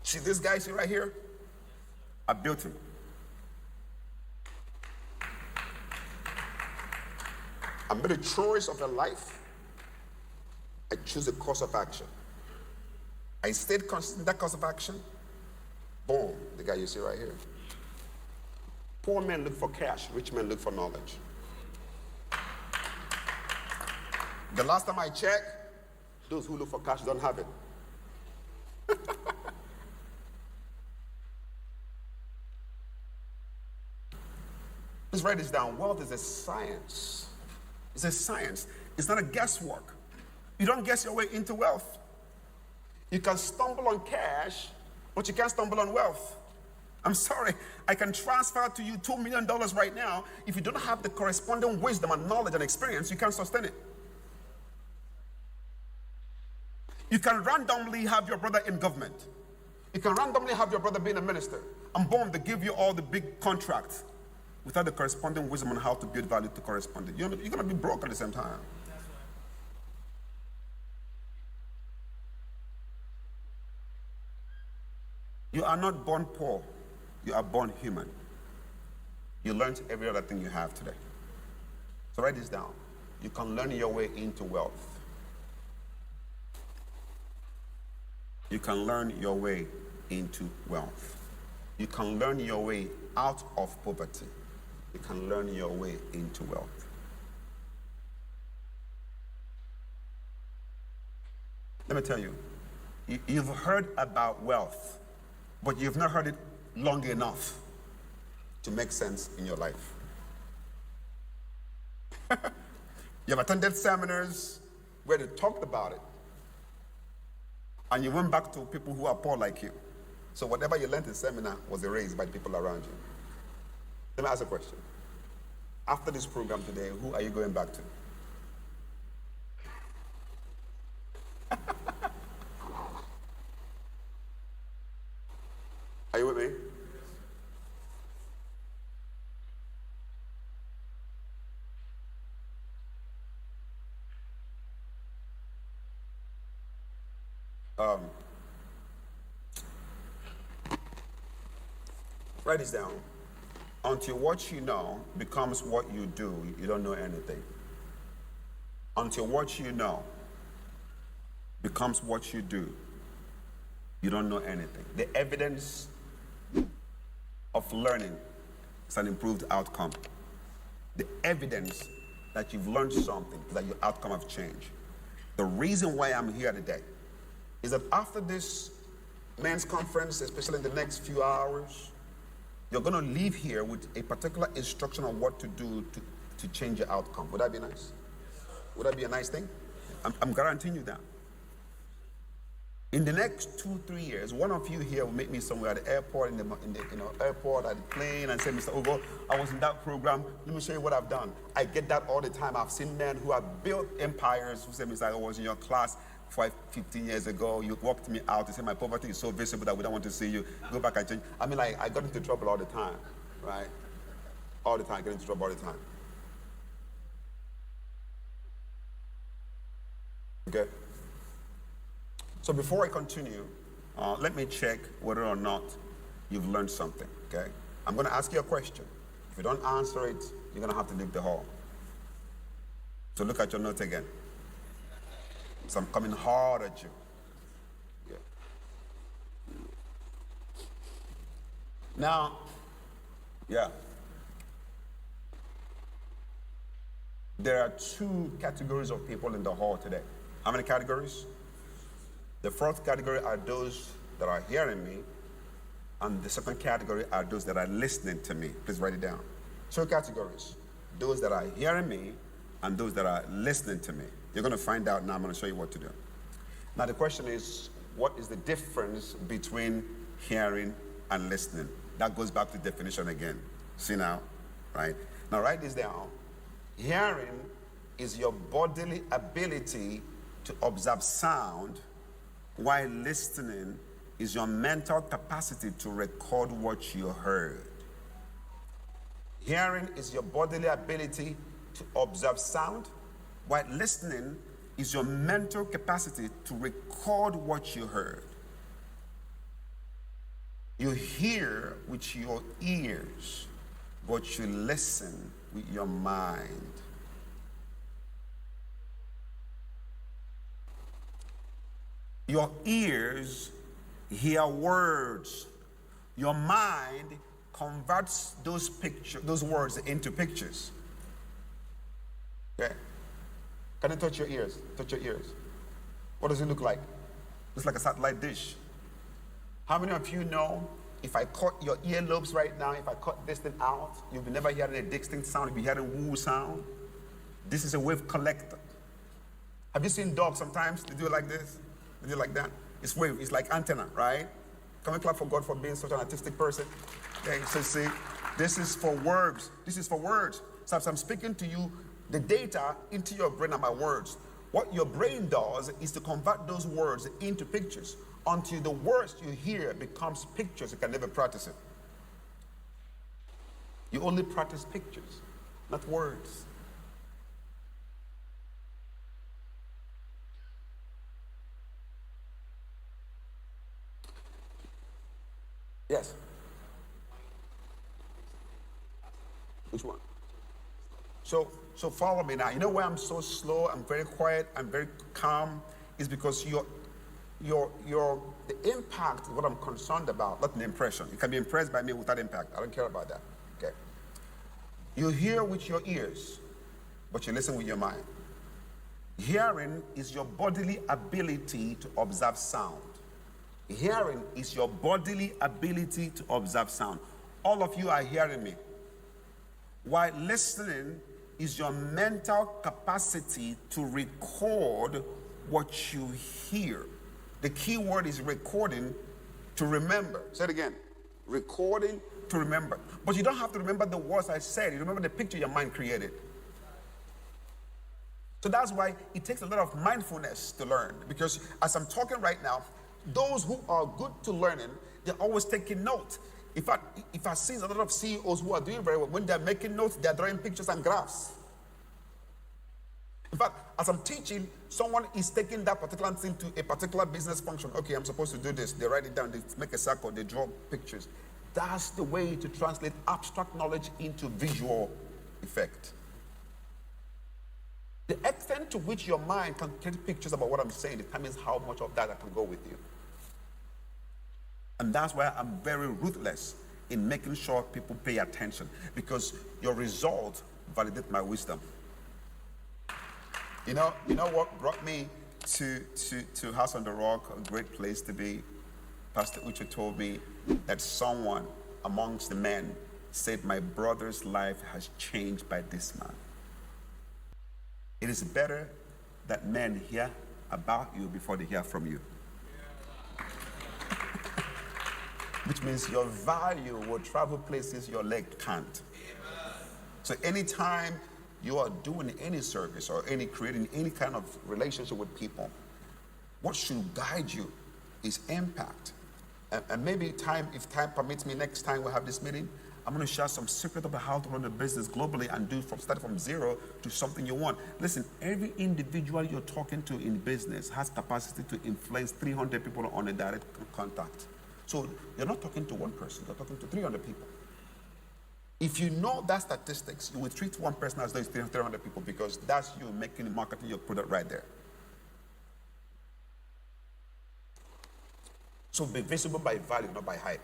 See this guy, see right here? I built him. I made a choice of a life. I choose a course of action. I stayed constant in that course of action. Boom, the guy you see right here. Poor men look for cash, rich men look for knowledge. The last time I checked, those who look for cash don't have it. Let's write this down. Wealth is a science. It's a science. It's not a guesswork. You don't guess your way into wealth. You can stumble on cash, but you can't stumble on wealth. I'm sorry, I can transfer to you $2 million right now. If you don't have the corresponding wisdom and knowledge and experience, you can't sustain it. You can randomly have your brother in government. You can randomly have your brother being a minister. And boom, they give you all the big contracts without the corresponding wisdom on how to build value to correspond it. You're going to be broke at the same time. You are not born poor. You are born human. You learned every other thing you have today. So write this down. You can learn your way into wealth. You can learn your way into wealth. You can learn your way out of poverty. You can learn your way into wealth. Let me tell you, you've heard about wealth, but you've not heard it long enough to make sense in your life. You have attended seminars where they talked about it, and you went back to people who are poor like you. So whatever you learned in seminar was erased by the people around you. Let me ask a question. After this program today, who are you going back to? Are you with me? Write this down. Until what you know becomes what you do, you don't know anything. Until what you know becomes what you do, you don't know anything. The evidence of learning is an improved outcome. The evidence that you've learned something is that your outcome have changed. The reason why I'm here today is that after this men's conference, especially in the next few hours, you're going to leave here with a particular instruction on what to do to change your outcome. Would that be nice? Would that be a nice thing? I'm guaranteeing you that. In the next 2-3 years, one of you here will meet me somewhere at the airport, in the airport, at the plane, and say, Mr. Ugo, I was in that program. Let me show you what I've done. I get that all the time. I've seen men who have built empires who say, Mr. I was in your class 15 years ago. You walked me out. You said my poverty is so visible that we don't want to see you. Go back and change. I mean, like, I got into trouble all the time, right? All the time. I get into trouble all the time. Okay? So before I continue, let me check whether or not you've learned something, okay? I'm going to ask you a question. If you don't answer it, you're going to have to leave the hall. So look at your notes again. So I'm coming hard at you. Yeah. Now, yeah. There are 2 categories of people in the hall today. How many categories? The first category are those that are hearing me, and the second category are those that are listening to me. Please write it down. 2 categories. Those that are hearing me and those that are listening to me. You're going to find out now. I'm going to show you what to do. Now the question is, what is the difference between hearing and listening? That goes back to definition again. See now, right? Now write this down. Hearing is your bodily ability to observe sound, while listening is your mental capacity to record what you heard. Hearing is your bodily ability to observe sound, while listening is your mental capacity to record what you heard. You hear with your ears, but you listen with your mind. Your ears hear words. Your mind converts those words into pictures. Okay? Can you touch your ears? Touch your ears. What does it look like? It's like a satellite dish. How many of you know if I cut your earlobes right now, if I cut this thing out, you'll be never hearing a distinct sound, you'll be hearing woo sound? This is a wave collector. Have you seen dogs sometimes? They do it like this? They do it like that? It's wave, it's like antenna, right? Can we clap for God for being such an artistic person? Okay, so see, this is for words. This is for words. So as I'm speaking to you, the data into your brain are my words. What your brain does is to convert those words into pictures. Until the words you hear becomes pictures, you can never practice it. You only practice pictures, not words. Yes. Which one? So follow me now. You know why I'm so slow? I'm very quiet. I'm very calm. Is because the impact is what I'm concerned about, not an impression. You can be impressed by me without impact. I don't care about that. Okay. You hear with your ears, but you listen with your mind. Hearing is your bodily ability to observe sound. Hearing is your bodily ability to observe sound. All of you are hearing me. While listening is your mental capacity to record what you hear. The key word is recording to remember. Say it again. Recording to remember. But you don't have to remember the words I said. You remember the picture your mind created. So that's why it takes a lot of mindfulness to learn. Because as I'm talking right now, those who are good to learning, they're always taking notes. If I see a lot of CEOs who are doing very well, when they're making notes, they're drawing pictures and graphs. In fact, as I'm teaching, someone is taking that particular thing to a particular business function. Okay, I'm supposed to do this. They write it down, they make a circle, they draw pictures. That's the way to translate abstract knowledge into visual effect. The extent to which your mind can create pictures about what I'm saying determines how much of that I can go with you. And that's why I'm very ruthless in making sure people pay attention, because your result validates my wisdom. You know what brought me to House on the Rock, a great place to be? Pastor Uche told me that someone amongst the men said, my brother's life has changed by this man. It is better that men hear about you before they hear from you. Which means your value will travel places your leg can't. So anytime you are doing any service or creating any kind of relationship with people, what should guide you is impact. And maybe if time permits me, next time we have this meeting, I'm going to share some secret about how to run a business globally and start from zero to something you want. Listen, every individual you're talking to in business has capacity to influence 300 people on a direct contact. So you're not talking to one person, you're talking to 300 people. If you know that statistics, you will treat one person as though it's 300 people, because that's you marketing your product right there. So be visible by value, not by hype.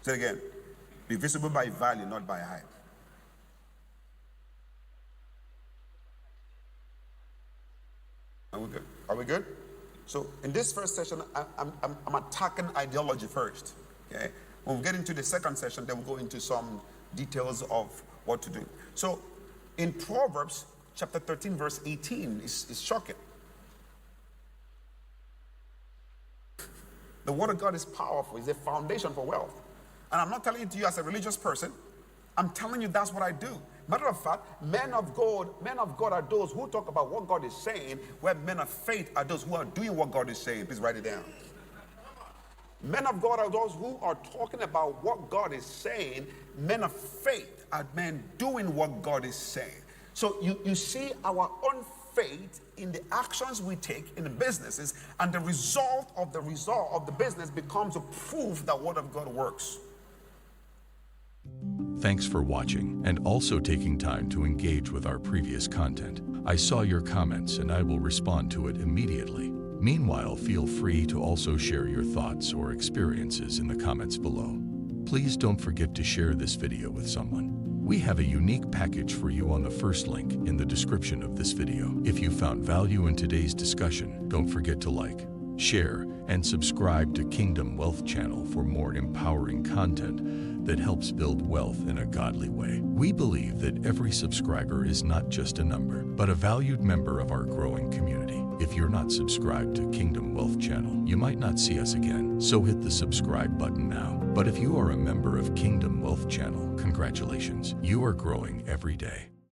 Say it again. Be visible by value, not by hype. Are we good? Are we good? So in this first session, I'm attacking ideology first. Okay. When we get into the second session, then we'll go into some details of what to do. So in Proverbs chapter 13, verse 18 is shocking. The word of God is powerful. It's a foundation for wealth. And I'm not telling it to you as a religious person. I'm telling you that's what I do. Matter of fact, men of God are those who talk about what God is saying, where men of faith are those who are doing what God is saying. Please write it down. Men of God are those who are talking about what God is saying. Men of faith are men doing what God is saying. So you see, our own faith in the actions we take in the businesses, and the result of the business becomes a proof that Word of God works. Thanks for watching and also taking time to engage with our previous content. I saw your comments and I will respond to it immediately. Meanwhile, feel free to also share your thoughts or experiences in the comments below. Please don't forget to share this video with someone. We have a unique package for you on the first link in the description of this video. If you found value in today's discussion, don't forget to like, share, and subscribe to Kingdom Wealth Channel for more empowering content that helps build wealth in a godly way. We believe that every subscriber is not just a number, but a valued member of our growing community. If you're not subscribed to Kingdom Wealth Channel, you might not see us again, so hit the subscribe button now. But if you are a member of Kingdom Wealth Channel, congratulations, you are growing every day.